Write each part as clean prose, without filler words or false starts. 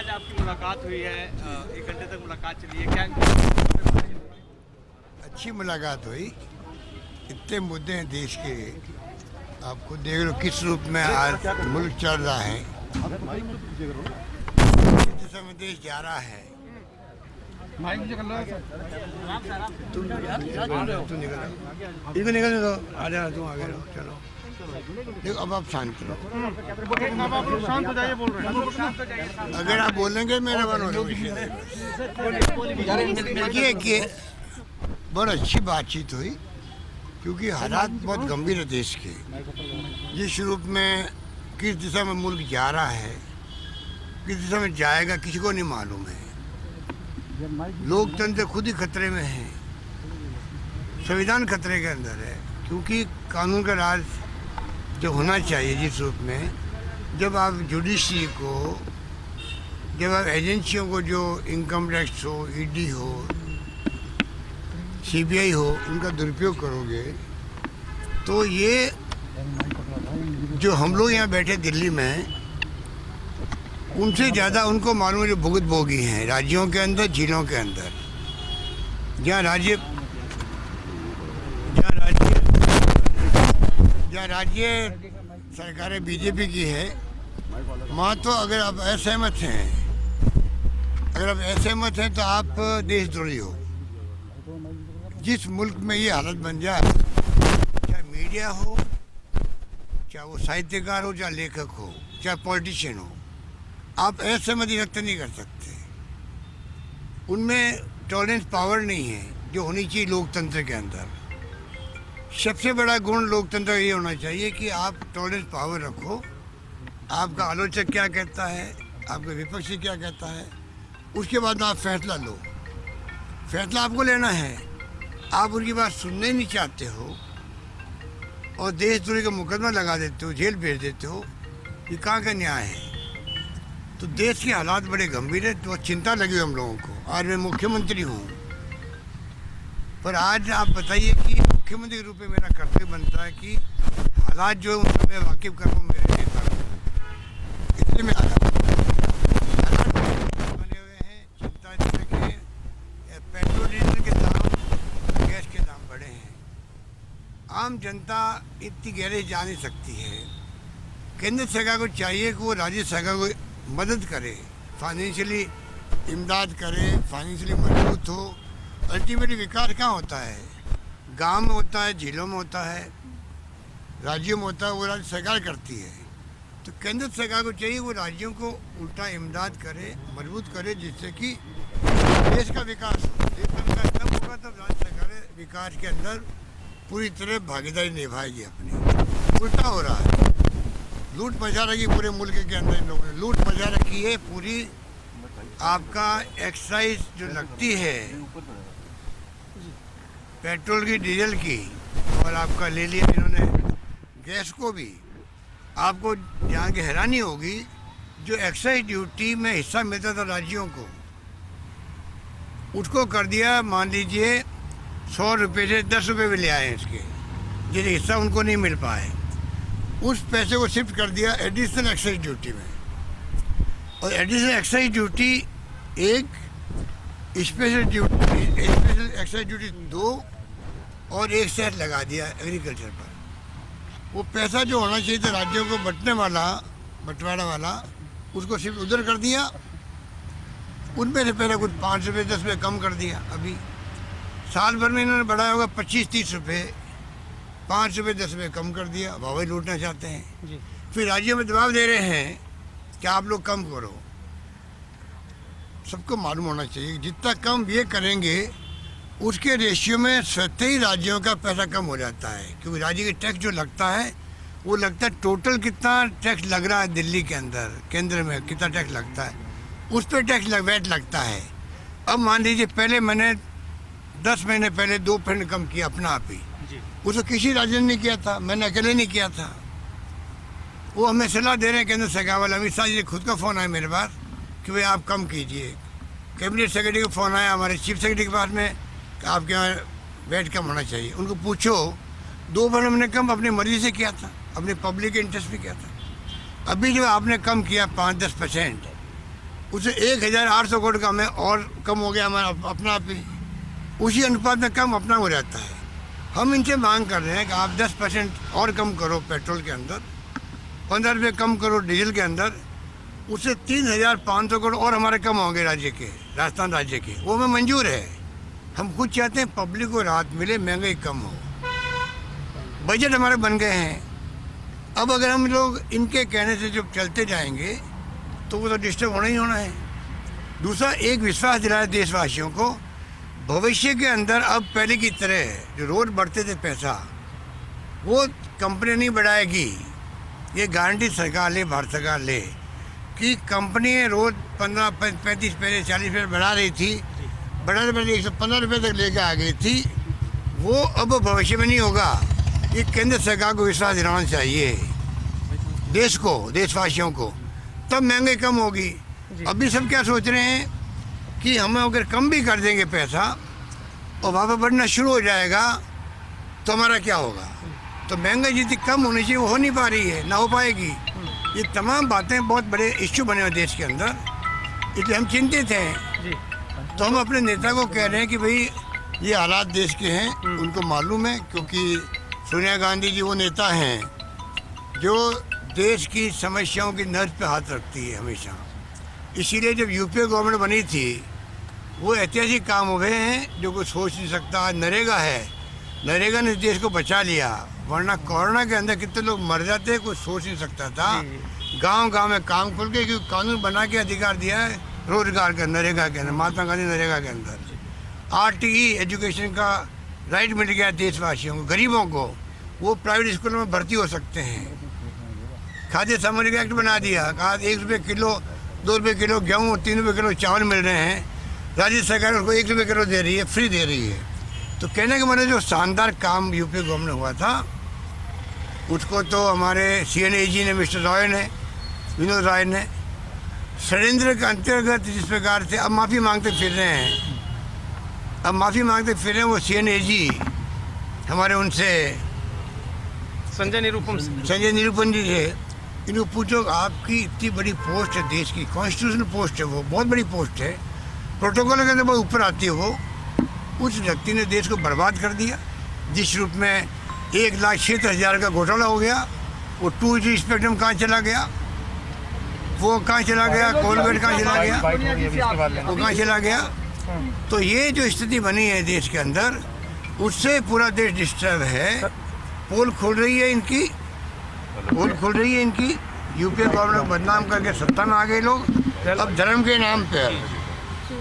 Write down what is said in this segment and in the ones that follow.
आज आपकी मुलाकात हुई है, 1 घंटे तक मुलाकात चली है, क्या अच्छी मुलाकात हुई। इतने मुद्दे हैं देश के, आप खुद देख लो किस रूप में आज मुल्क चल रहा है, किस दिशा में देश जा रहा है। तू निकल, इनको निकलने दो, आ जा, तुम आगे रहो, चलो। देखो अब आप शांत रहो, शांत हो जाइए, बोल रहे हैं। अगर आप बोलेंगे मेरा मन हो देखिए कि बहुत अच्छी बातचीत हुई, क्योंकि हालात बहुत गंभीर है देश के। जिस रूप में किस दिशा में मुल्क जा रहा है, किस दिशा में जाएगा किसी को नहीं मालूम है। लोकतंत्र खुद ही खतरे में है, संविधान खतरे के अंदर है, क्योंकि कानून का राज जो होना चाहिए जिस रूप में, जब आप जुडिशरी को, जब आप एजेंसियों को, जो इनकम टैक्स हो, ईडी हो, सीबीआई हो, उनका दुरुपयोग करोगे, तो ये जो हम लोग यहाँ बैठे दिल्ली में, उनसे ज़्यादा उनको मालूम है जो भुगत भोगी हैं राज्यों के अंदर, जिलों के अंदर। जहाँ राज्य सरकारें बीजेपी की है, वहाँ तो अगर आप असहमत हैं तो आप देशद्रोही हो। जिस मुल्क में ये हालत बन जाए, चाहे मीडिया हो, चाहे वो साहित्यकार हो, चाहे लेखक हो, चाहे पॉलिटिशियन हो, आप असहमति व्यक्त नहीं कर सकते। उनमें टॉलरेंस पावर नहीं है जो होनी चाहिए लोकतंत्र के अंदर। सबसे बड़ा गुण लोकतंत्र ये होना चाहिए कि आप टॉलरेंस पावर रखो। आपका आलोचक क्या कहता है, आपका विपक्षी क्या कहता है, उसके बाद आप फैसला लो। फैसला आपको लेना है। आप उनकी बात सुनने नहीं चाहते हो और देशद्रोही का मुकदमा लगा देते हो, जेल भेज देते हो, ये कहाँ का न्याय है। तो देश के हालात बड़े गंभीर है, तो चिंता लगी हम लोगों को। आज मैं मुख्यमंत्री हूँ, पर आज आप बताइए कि मुख्यमंत्री के रूप में मेरा कर्तव्य बनता है कि हालात जो है उनसे मैं वाकिफ करूँ, मेरे नेता को। इसलिए मैं हालात बने हुए हैं, चिंताजनक है। पेट्रोल डीजल के दाम, गैस के दाम बढ़े हैं। आम जनता इतनी गहरे जा नहीं सकती है। केंद्र सरकार को चाहिए कि वो राज्य सरकार को मदद करे, फाइनेंशियली इमदाद करे, फाइनेंशियली मजबूत हो। अल्टीमेटली विकास कहाँ होता है? गांव में होता है, जिलों में होता है, राज्यों में होता है, वो राज्य सरकार करती है। तो केंद्र सरकार को चाहिए वो राज्यों को उल्टा इमदाद करे, मजबूत करे, जिससे कि देश का विकास हो। देश का विकास तब होगा तब राज्य सरकारें विकास के अंदर पूरी तरह भागीदारी निभाएगी अपनी। उल्टा हो रहा है, लूट मचा रखी पूरे मुल्क के अंदर। इन लोगों ने लूट मचा रखी है पूरी। आपका एक्साइज जो लगती है पेट्रोल की, डीजल की, और आपका ले लिया इन्होंने गैस को भी। आपको यहाँ की हैरानी होगी, जो एक्साइज ड्यूटी में हिस्सा मिलता था राज्यों को, उसको कर दिया, मान लीजिए 100 रुपये से 10 रुपये भी ले आए इसके, जिसे हिस्सा उनको नहीं मिल पाए। उस पैसे को शिफ्ट कर दिया एडिशनल एक्साइज ड्यूटी में। और एडिशनल एक्साइज ड्यूटी एक, स्पेशल एक्साइज ड्यूटी 2, और एक सेट लगा दिया एग्रीकल्चर पर। वो पैसा जो होना चाहिए था राज्यों को बंटवारा वाला, उसको सिर्फ उधर कर दिया। उनमें से पहले कुछ 5 रुपये 10 रुपये कम कर दिया। अभी साल भर में इन्होंने बढ़ाया होगा 25-30 रुपये, 5 रुपये 10 रुपये कम कर दिया। वाह लूटना चाहते हैं जी। फिर राज्यों में दबाव दे रहे हैं कि आप लोग कम करो। सबको मालूम होना चाहिए जितना कम ये करेंगे, उसके रेशियो में स्वतः ही राज्यों का पैसा कम हो जाता है। क्योंकि राज्य के टैक्स जो लगता है, वो लगता है टोटल कितना टैक्स लग रहा है दिल्ली के अंदर, केंद्र में कितना टैक्स लगता है, उस पर टैक्स वैट लगता है। अब मान लीजिए पहले मैंने 10 महीने पहले 2% कम किया अपना आप ही, उसको किसी राज्य ने नहीं किया था, मैंने अकेले नहीं किया था। वो हमें सलाह दे रहे हैं केंद्र सरकार वाले। अमित शाह जी खुद का फ़ोन आया मेरे पास कि भाई आप कम कीजिए। कैबिनेट सेक्रेटरी का फ़ोन आया हमारे चीफ सेक्रेटरी के पास में कि आपके यहाँ वेट कम होना चाहिए। उनको पूछो, 2 बार हमने कम अपनी मर्जी से किया था, अपने पब्लिक इंटरेस्ट में किया था। अभी जो आपने कम किया 5-10%, उसे 1800 करोड़ का हमें और कम हो गया हमारा अपना आप ही, उसी अनुपात में कम अपना हो जाता है। हम इनसे मांग कर रहे हैं कि आप 10% और कम करो पेट्रोल के अंदर, 15 रुपये कम करो डीजल के अंदर, उससे 3500 करोड़ और हमारे कम होंगे राज्य के, राजस्थान राज्य के, वो हमें मंजूर है। हम खुद चाहते हैं पब्लिक को राहत मिले, महंगाई कम हो। बजट हमारे बन गए हैं, अब अगर हम लोग इनके कहने से जब चलते जाएंगे तो वो तो डिस्टर्ब होना ही होना है। दूसरा, एक विश्वास दिलाया देशवासियों को, भविष्य के अंदर अब पहले की तरह जो रोज बढ़ते थे पैसा, वो कंपनी नहीं बढ़ाएगी। ये गारंटी सरकार ले, भारत सरकार ले, कि कंपनी रोज 15, 35, पहले 40 रुपये बढ़ा रही थी, बढ़ाने पहले 115 रुपये तक लेकर आ गई थी, वो अब भविष्य में नहीं होगा। ये केंद्र सरकार को विश्वास दिलाना चाहिए देश को, देशवासियों को, तब महंगाई कम होगी। अभी सब क्या सोच रहे हैं कि हम अगर कम भी कर देंगे पैसा और वहाँ पर बढ़ना शुरू हो जाएगा तो हमारा क्या होगा। तो महंगाई जितनी कम होनी चाहिए वो हो नहीं पा रही है, ना हो पाएगी। ये तमाम बातें बहुत बड़े इश्यू बने हुए देश के अंदर, इसलिए हम चिंतित हैं। तो हम अपने नेता को कह रहे हैं कि भाई ये हालात देश के हैं, उनको मालूम है, क्योंकि सोनिया गांधी जी वो नेता हैं जो देश की समस्याओं की नर्ज पे हाथ रखती है हमेशा। इसीलिए जब यूपीए गवर्नमेंट बनी थी वो ऐतिहासिक काम हो गए हैं जो कोई सोच नहीं सकता। आज नरेगा है, नरेगा ने देश को बचा लिया, वरना कोरोना के अंदर कितने लोग मर जाते, कोई सोच नहीं सकता था। गांव गांव में काम खुल के, क्योंकि कानून बना के अधिकार दिया है रोजगार का, नरेगा के अंदर, महात्मा गांधी नरेगा के अंदर। आरटीई एजुकेशन का राइट मिल गया देशवासियों को, गरीबों को, वो प्राइवेट स्कूलों में भर्ती हो सकते हैं। खाद्य सामग्री एक्ट बना दिया, कहा 1 रुपये किलो, 2 रुपये किलो गेहूँ, 3 रुपये किलो चावल मिल रहे हैं, राज्य सरकार उसको 1 रुपये किलो दे रही है, फ्री दे रही है। तो कहने के मतलब जो शानदार काम यूपी गवर्नमेंट हुआ था, उसको तो हमारे CNAG ने, मिस्टर रॉय ने, विनोद राय ने, षड्यंत्र के अंतर्गत जिस प्रकार से अब माफ़ी मांगते फिर रहे हैं, अब माफ़ी मांगते फिर रहे हैं वो CNAG हमारे, उनसे संजय निरूपम जी से इनको पूछो, आपकी इतनी बड़ी पोस्ट है देश की, कॉन्स्टिट्यूशनल पोस्ट है, वो बहुत बड़ी पोस्ट है, प्रोटोकॉल के अंदर बहुत ऊपर आती है वो। उस व्यक्ति ने देश को बर्बाद कर दिया, जिस रूप में 1,06,000 का घोटाला हो गया। वो 2G स्पेक्ट्रम कहाँ चला गया, वो कहाँ चला गया, कोलगेट कहाँ चला गया, वो कहाँ चला गया। तो ये जो स्थिति बनी है देश के अंदर, उससे पूरा देश डिस्टर्ब है। पोल खुल रही है इनकी, पोल खुल रही है इनकी। यूपीए गवर्नमेंट बदनाम करके सत्ता में आ गए लोग। अब धर्म के नाम पर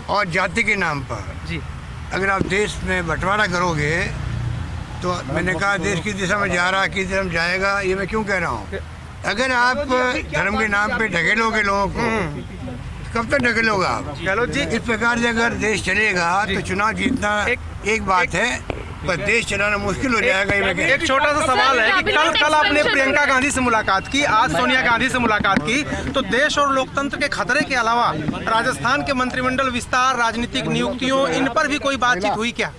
और जाति के नाम पर अगर आप देश में बंटवारा करोगे, तो मैंने कहा देश की दिशा में जा रहा, किस दिशा में जाएगा, ये मैं क्यों कह रहा हूँ। अगर आप धर्म के नाम पे ढकेलोगे लोगों को, कब तक ढकेलोगे आप। चलो जी, इस प्रकार से अगर देश चलेगा तो चुनाव जीतना एक बात है, पर देश चलाना मुश्किल हो जाएगा। एक छोटा सा सवाल है कि कल आपने प्रियंका गांधी से मुलाकात की, आज सोनिया गांधी से मुलाकात की, तो देश और लोकतंत्र के खतरे के अलावा राजस्थान के मंत्रिमंडल विस्तार, राजनीतिक नियुक्तियों, इन पर भी कोई बातचीत हुई क्या।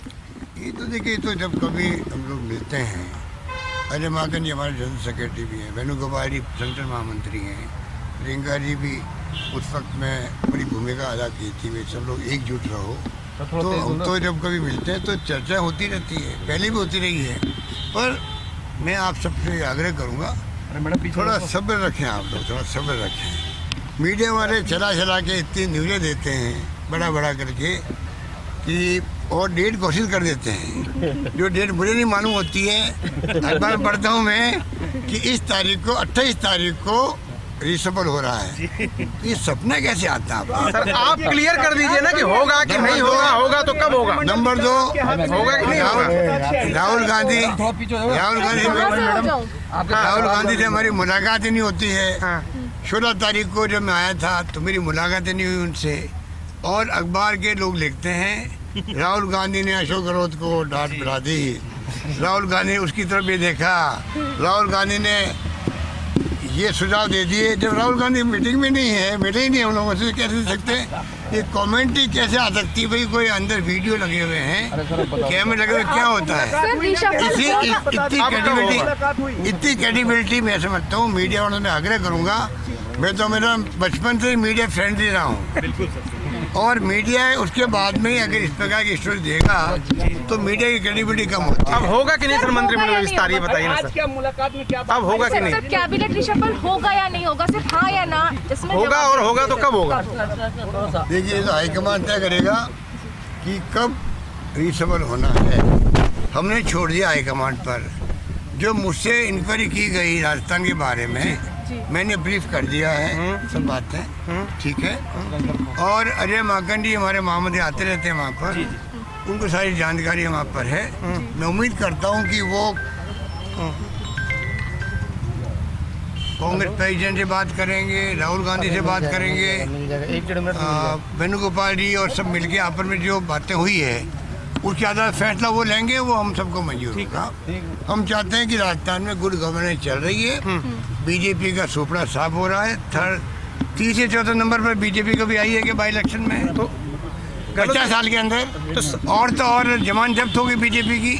ये तो देखिए, तो जब कभी हम लोग मिलते हैं, अजय माकन जी हमारे जनरल सेक्रेटरी भी हैं, वेणुगोपाल जी सेंट्रल महामंत्री हैं, प्रियंका जी भी उस वक्त में बड़ी भूमिका अदा की थी, वे सब लोग एकजुट रहो। तो हम तो जब कभी मिलते हैं तो चर्चा होती रहती है, पहले भी होती रही है। पर मैं आप सबसे आग्रह करूँगा, थोड़ा सब्र रखें, आप लोग थोड़ा सब्र रखें। मीडिया वाले चला के इतनी न्यूज़ें देते हैं बड़ा करके कि और डेट घोषित कर देते हैं, जो डेट मुझे नहीं मालूम होती है। अखबार में पढ़ता हूँ मैं कि इस तारीख को, 28 तारीख को रिसफल हो रहा है। ये सपना कैसे आता है। सर आप क्लियर कर दीजिए ना कि होगा कि नहीं होगा, होगा तो कब होगा। नंबर 2, होगा कि नहीं होगा। राहुल गांधी से हमारी मुलाकात ही नहीं होती है। 16 तारीख को जब मैं आया था तो मेरी मुलाकात ही नहीं हुई उनसे। और अखबार के लोग लिखते हैं राहुल गांधी ने अशोक गहलोत को डांट पिला दी, राहुल गांधी ने उसकी तरफ भी देखा, राहुल गांधी ने ये सुझाव दे दिए। जब राहुल गांधी मीटिंग में नहीं है, मिले ही नहीं हम लोगों से, कैसे दे सकते हैं। ये कमेंट्री कैसे आ सकती है। भाई कोई अंदर वीडियो लगे हुए हैं, कैमरे लगे हुए, क्या होता है। इतनी क्रेडिबिलिटी मैं समझता हूँ। मीडिया वालों ने आग्रह करूँगा मैं तो मेरा बचपन से ही मीडिया फ्रेंडली रहा हूँ। बिल्कुल सर। और मीडिया उसके बाद में ही अगर इस प्रकार की स्टोरी देगा तो मीडिया की क्रेडिबिलिटी कम होती है। अब होगा कि नहीं सर मंत्रिमंडल विस्तार, ये बताइए ना आज सर। क्या मुलाकात में क्या अब होगा कि नहीं? सर कैबिनेट रिशफल होगा या नहीं होगा, सिर्फ हाँ या ना इसमें होगा, जवाब और होगा तो कब होगा? देखिए तो हाईकमान तय करेगा कि कब रिशफल होना है। हमने छोड़ दिया हाईकमांड पर। जो मुझसे इंक्वायरी की गई राजस्थान के बारे में मैंने ब्रीफ कर दिया है, सब बातें ठीक है। और अजय माकंडी हमारे मामले आते रहते हैं वहाँ पर, उनको सारी जानकारी वहाँ पर है। मैं उम्मीद करता हूँ कि वो कांग्रेस प्रेसिडेंट से बात करेंगे, राहुल गांधी से बात करेंगे, वेणुगोपाल जी और सब मिलके आपस में जो बातें हुई है उसके आधार फैसला वो लेंगे, वो हम सबको मंजूर होगा। हम चाहते हैं कि राजस्थान में गुड गवर्नेंस चल रही है, बीजेपी का सुपड़ा साफ हो रहा है। तीसरे चौथे नंबर पर बीजेपी को भी आई है कि बाई इलेक्शन में तो 50 साल के अंदर तो और जमान जब्त होगी बीजेपी की।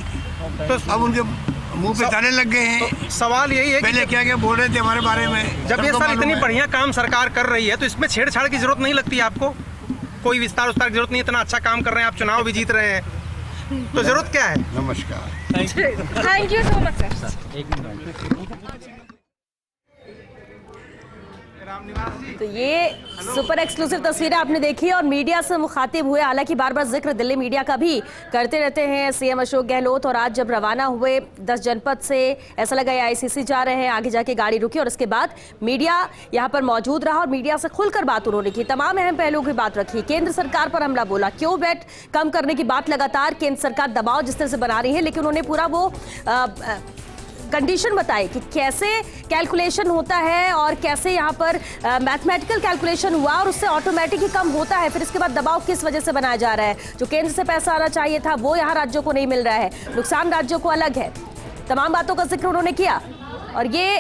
तो अब उनके मुंह पे ताले लग गए हैं। तो सवाल यही है कि पहले क्या क्या बोल रहे थे हमारे बारे में। जब ये सबको सर मालूम इतनी है। बढ़िया काम सरकार कर रही है तो इसमें छेड़छाड़ की जरूरत नहीं लगती आपको? कोई विस्तार की जरूरत नहीं, इतना अच्छा काम कर रहे हैं आप, चुनाव भी जीत रहे हैं, तो जरूरत क्या है? नमस्कार। Thank you so much sir. तो ये सुपर एक्सक्लूसिव तस्वीरें आपने देखी और मीडिया से मुखातिब हुए, हालांकि बार बार जिक्र दिल्ली मीडिया का भी करते रहते हैं सीएम अशोक गहलोत। और आज जब रवाना हुए 10 जनपद से, ऐसा लगा आईसीसी जा रहे हैं, आगे जाके गाड़ी रुकी और उसके बाद मीडिया यहाँ पर मौजूद रहा और मीडिया से खुलकर बात उन्होंने की, तमाम अहम पहलुओं की बात रखी। केंद्र सरकार पर हमला बोला, क्यों वेट कम करने की बात लगातार केंद्र सरकार दबाव जिस तरह से बना रही है, लेकिन उन्होंने पूरा वो कंडीशन बताए कि कैसे कैलकुलेशन होता है और कैसे यहाँ पर मैथमेटिकल कैलकुलेशन हुआ और उससे ऑटोमेटिक ही कम होता है। फिर इसके बाद दबाव किस वजह से बनाया जा रहा है, जो केंद्र से पैसा आना चाहिए था वो यहाँ राज्यों को नहीं मिल रहा है, नुकसान राज्यों को अलग है। तमाम बातों का जिक्र उन्होंने किया और ये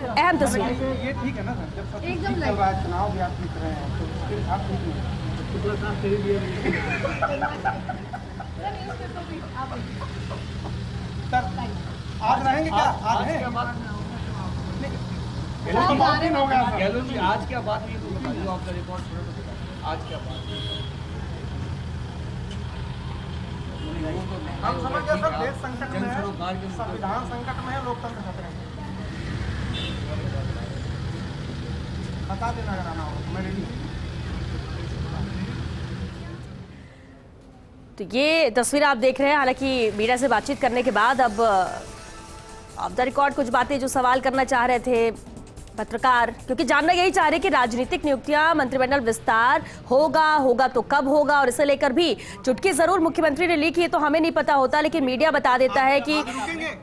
अहम तस्वीर ये ठीक है ना सर, जब सब ठीक चल रहा है, चुनाव भी आप जीत रहे हैं तो फिर आप सर आज रहेंगे क्या? आज हैं? गहलोत जी आज क्या बात हुई तो बता दो, आपका रिकॉर्ड थोड़ा सा आज क्या बात हुई? हम समझ गए सर, देश संकट में है, संविधान संकट में है, लोकतंत्र खतरे में। बता देना अगर आना हो, मैं रेडी हूँ। तो ये तस्वीर आप देख रहे हैं। हालांकि मीडिया से बातचीत करने के बाद अब ऑफ द रिकॉर्ड कुछ बातें जो सवाल करना चाह रहे थे पत्रकार, क्योंकि जानना यही चाह रहे कि राजनीतिक नियुक्तियां, मंत्रिमंडल विस्तार होगा तो कब होगा, और इसे लेकर भी चुटकी जरूर मुख्यमंत्री ने ली की तो हमें नहीं पता होता, लेकिन मीडिया बता देता है कि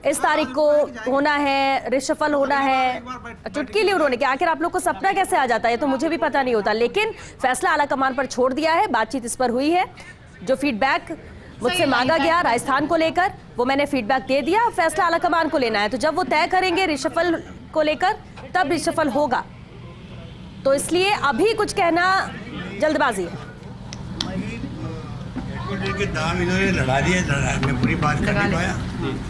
इस तारीख को होना है, रिशफल होना है। चुटकी ली उन्होंने कि आखिर आप लोग को सपना कैसे आ जाता है, तो मुझे भी पता नहीं होता, लेकिन फैसला आलाकमान पर छोड़ दिया है। बातचीत इस पर हुई है, जो फीडबैक मुझसे मांगा गया राजस्थान को लेकर वो मैंने फीडबैक दे दिया, फैसला आलाकमान को लेना है। तो जब वो तय करेंगे रिशफल को लेकर तब रिशफल होगा, तो इसलिए अभी कुछ कहना जल्दबाजी है। पेट्रोल के दाम इन्होंने लड़ा दिए, मैं पूरी बात कर नहीं पाया,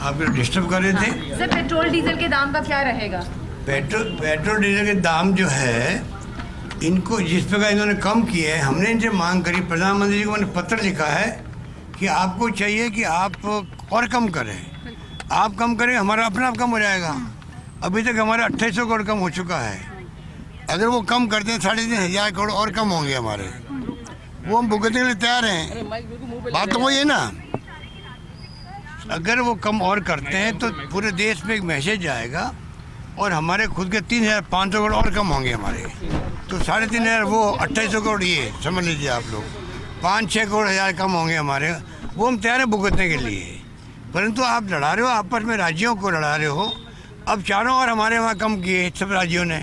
आप डिस्टर्ब कर रहे थे। सर पेट्रोल डीजल के दाम का क्या रहेगा? पेट्रोल डीजल के दाम जो है इनको जिस प्रकार इन्होंने कम किए हैं, हमने इनसे मांग करी, प्रधानमंत्री जी को मैंने पत्र लिखा है कि आपको चाहिए कि आप और कम करें, आप कम करें हमारा अपना आप कम हो जाएगा। अभी तक हमारा 2800 करोड़ कम हो चुका है, अगर वो कम करते हैं 3500 करोड़ और कम होंगे हमारे, वो हम भुगतने के लिए तैयार हैं। बात तो वही है ना, अगर वो कम और करते हैं तो पूरे देश में एक मैसेज जाएगा और हमारे खुद के 3500 करोड़ और कम होंगे हमारे, तो 3500 वो 2800 करोड़ ये समझ लीजिए आप लोग, 5-6 करोड़ हजार कम होंगे हमारे, वो हम तैयार हैं भुगतने के लिए। परंतु आप लड़ा रहे हो, आपस में राज्यों को लड़ा रहे हो। अब चारों और हमारे वहाँ कम किए सब राज्यों ने,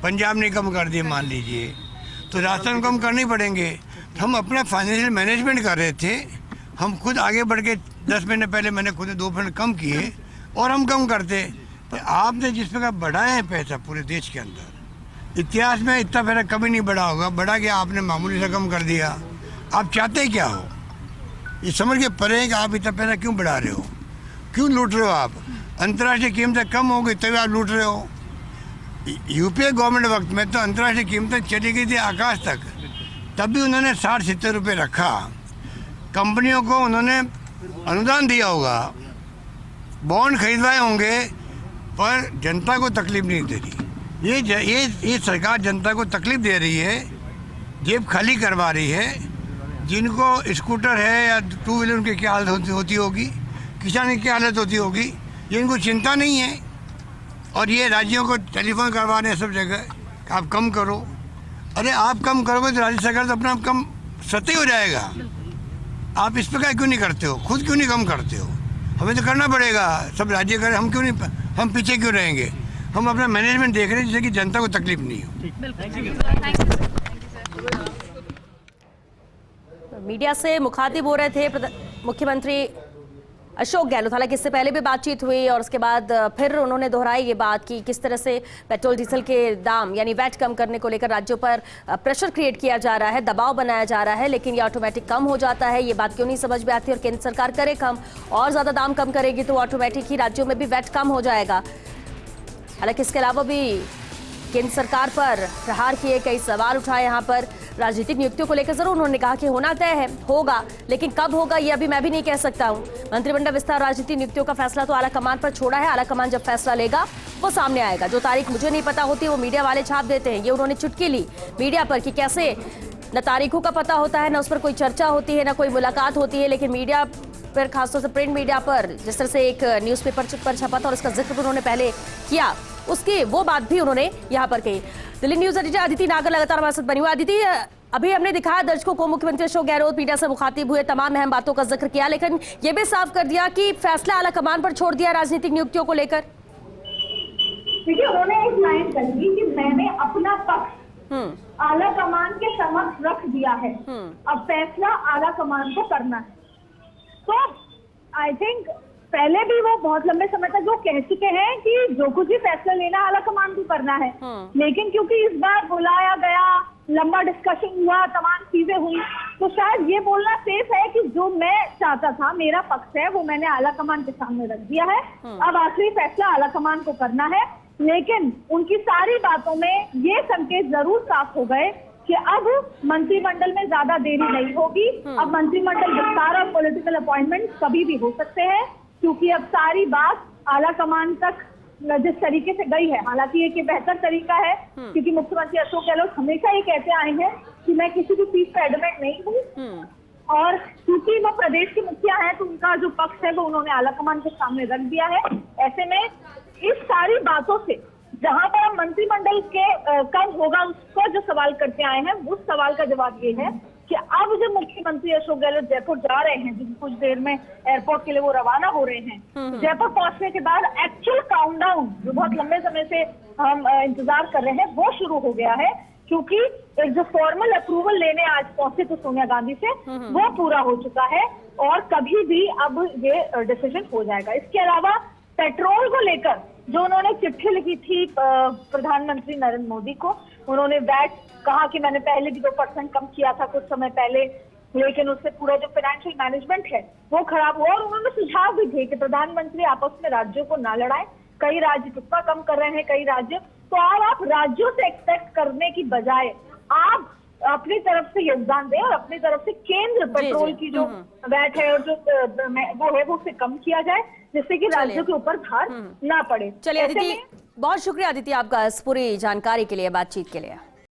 पंजाब ने कम कर दिए मान लीजिए, तो राजस्थान कम करने पड़ेंगे। हम अपना फाइनेंशियल मैनेजमेंट कर रहे थे, हम खुद आगे बढ़ के 10 महीने पहले मैंने खुद 2% कम किए और हम कम करते, पर आपने जिस प्रकार बढ़ाए हैं पैसा पूरे देश के अंदर, इतिहास में इतना पैसा कभी नहीं बढ़ा होगा, बढ़ा गया आपने मामूली सा कम कर दिया। आप चाहते क्या हो, ये समझ के परे है कि आप इतना पैसा क्यों बढ़ा रहे हो, क्यों लूट रहे हो आप? अंतर्राष्ट्रीय कीमतें कम हो गई तभी आप लूट रहे हो। यूपीए गवर्नमेंट वक्त में तो अंतर्राष्ट्रीय कीमतें चली गई थी आकाश तक, तब भी उन्होंने 60-70 रुपये रखा। कंपनियों को उन्होंने अनुदान दिया होगा, बॉन्ड खरीदवाए होंगे, पर जनता को तकलीफ नहीं दे रही। ये सरकार जनता को तकलीफ दे रही है, जेब खाली करवा रही है। जिनको स्कूटर है या 2 व्हीलर उनकी क्या हालत होती होगी, किसान की क्या हालत होती होगी, ये इनको चिंता नहीं है। और ये राज्यों को टेलीफोन करवा रहे हैं सब जगह कि आप कम करो। अरे आप कम करोगे तो राज्य सरकार तो अपना कम सत्य हो जाएगा। आप इस प्रकार क्यों नहीं करते हो, खुद क्यों नहीं कम करते हो? हमें तो करना पड़ेगा, सब राज्य करें, हम क्यों नहीं, हम पीछे क्यों रहेंगे? हम अपना मैनेजमेंट देख रहे हैं जिससे कि जनता को तकलीफ नहीं हो। मीडिया से मुखातिब हो रहे थे मुख्यमंत्री अशोक गहलोत। हालांकि इससे पहले भी बातचीत हुई और उसके बाद फिर उन्होंने दोहराई ये बात कि किस तरह से पेट्रोल डीजल के दाम यानी वैट कम करने को लेकर राज्यों पर प्रेशर क्रिएट किया जा रहा है, दबाव बनाया जा रहा है, लेकिन ये ऑटोमेटिक कम हो जाता है। ये बात क्यों नहीं समझ में आती और केंद्र सरकार करे कम और ज्यादा दाम कम करेगी तो ऑटोमेटिक ही राज्यों में भी वैट कम हो जाएगा। हालांकि इसके अलावा भी केंद्र सरकार पर प्रहार किए, कई सवाल उठाए। यहाँ पर राजनीतिक नियुक्तियों को लेकर जरूर उन्होंने कहा कि होना तय है, होगा, लेकिन कब होगा ये अभी मैं भी नहीं कह सकता हूँ। मंत्रिमंडल विस्तार राजनीतिक नियुक्तियों का फैसला तो आला कमान पर छोड़ा है, आला कमान जब फैसला लेगा वो सामने आएगा। जो तारीख मुझे नहीं पता होती वो मीडिया वाले छाप देते हैं। ये उन्होंने चुटकी ली मीडिया पर कि कैसे न तारीखों का पता होता है, न उस पर कोई चर्चा होती है, न कोई मुलाकात होती है, लेकिन मीडिया पर, खासतौर से प्रिंट मीडिया पर जिस तरह से एक न्यूज़पेपर पर छपा था और उसका जिक्र उन्होंने पहले किया, उसकी वो बात भी उन्होंने यहाँ पर कही। दिल्ली न्यूज़ एडिटर अदिति नागर लगातार हमारे साथ बनी हुई। अदिति, अभी हमने दिखाया दर्शकों को मुख्यमंत्री अशोक गहलोत मीडिया से मुखातिब हुए, तमाम अहम बातों का जिक्र किया, लेकिन ये भी साफ कर दिया कि फैसला आला कमान पर छोड़ दिया राजनीतिक नियुक्तियों को लेकर। देखिए, उन्होंने एक लाइन कही कि मैंने अपना पक्ष आला कमान के समक्ष रख दिया है, अब फैसला आला कमान को करना है। तो आई थिंक पहले भी वो बहुत लंबे समय तक वो कह चुके हैं कि जो कुछ भी फैसला लेना आला कमान को करना है, लेकिन क्योंकि इस बार बुलाया गया, लंबा डिस्कशन हुआ, तमाम चीजें हुई, तो शायद ये बोलना सेफ है कि जो मैं चाहता था, मेरा पक्ष है, वो मैंने आला कमान के सामने रख दिया है। अब आखिरी फैसला आला कमान को करना है। लेकिन उनकी सारी बातों में ये संकेत जरूर साफ हो गए कि अब मंत्रिमंडल में ज्यादा देरी नहीं होगी। अब मंत्रिमंडल विस्तार और पॉलिटिकल अपॉइंटमेंट कभी भी हो सकते हैं, क्योंकि अब सारी बात आला कमान तक जिस तरीके से गई है, हालांकि एक बेहतर तरीका है, क्योंकि मुख्यमंत्री अशोक गहलोत हमेशा ये कहते आए हैं कि मैं किसी भी चीज पर एडमेंट नहीं हूँ, और क्योंकि वो प्रदेश के मुखिया हैं तो उनका जो पक्ष है वो उन्होंने आला कमान के सामने रख दिया है। ऐसे में इस सारी बातों से जहां पर हम मंत्रिमंडल के कब होगा उसको जो सवाल करते आए हैं, उस सवाल का जवाब ये है कि अब जब मुख्यमंत्री अशोक गहलोत जयपुर जा रहे हैं, जो कुछ देर में एयरपोर्ट के लिए वो रवाना हो रहे हैं, जयपुर पहुंचने के बाद एक्चुअल काउंटडाउन जो बहुत लंबे समय से हम इंतजार कर रहे हैं वो शुरू हो गया है, क्योंकि एक जो फॉर्मल अप्रूवल लेने आज पहुंचे तो सोनिया गांधी से, वो पूरा हो चुका है और कभी भी अब ये डिसीजन हो जाएगा। इसके अलावा पेट्रोल को लेकर जो उन्होंने चिट्ठी लिखी थी प्रधानमंत्री नरेंद्र मोदी को, उन्होंने वैट कहा कि मैंने पहले भी 2% कम किया था कुछ समय पहले, लेकिन उससे पूरा जो फाइनेंशियल मैनेजमेंट है वो खराब हुआ। और उन्होंने सुझाव भी दिए कि प्रधानमंत्री आपस में राज्यों को ना लड़ाएं, कई राज्य कितना कम कर रहे हैं, कई राज्य, तो आप राज्यों से एक्सपेक्ट करने की बजाय आप अपनी तरफ से योगदान दें और अपनी तरफ से केंद्र पेट्रोल की जो वैट है और जो वो है वो उसे कम किया जाए, जिससे कि राज्यों के ऊपर भार ना पड़े। चलिए अदिति, बहुत शुक्रिया अदिति आपका इस पूरी जानकारी के लिए, बातचीत के लिए।